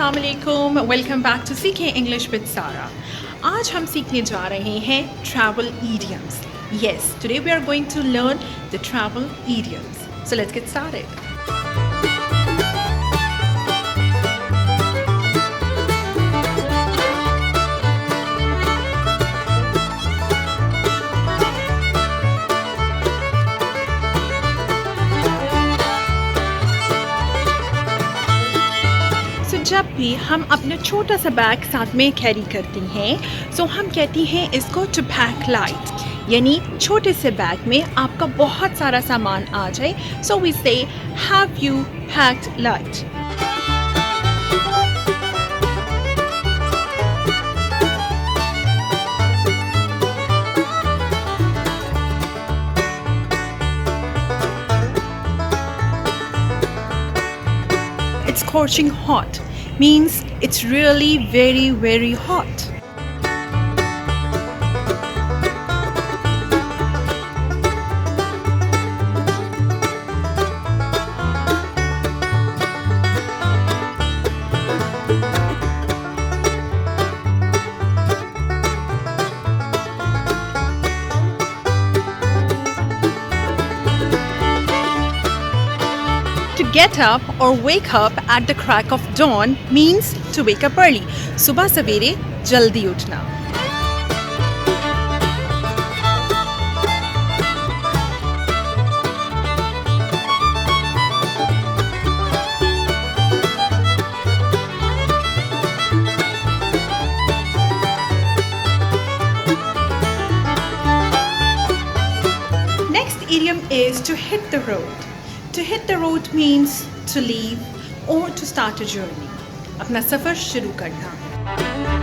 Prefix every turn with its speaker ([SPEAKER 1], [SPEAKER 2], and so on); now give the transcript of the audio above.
[SPEAKER 1] अस्सलाम वालेकुम, welcome back to सीखे इंग्लिश विद सारा। आज हम सीखने जा रहे हैं travel idioms. Yes, today we are going to learn the travel idioms. So let's get started. जब भी हम अपना छोटा सा बैग साथ में कैरी करती हैं सो हम कहती हैं इसको टू पैक लाइट, यानी छोटे से बैग में आपका बहुत सारा सामान आ जाए। सो वी से have you packed light. It's scorching hot means it's really very hot. To get up or wake up at the crack of dawn means to wake up early. सुबह सवेरे जल्दी उठना। Next idiom is to hit the road. To hit the road means to leave or to start a journey. अपना सफ़र शुरू करना।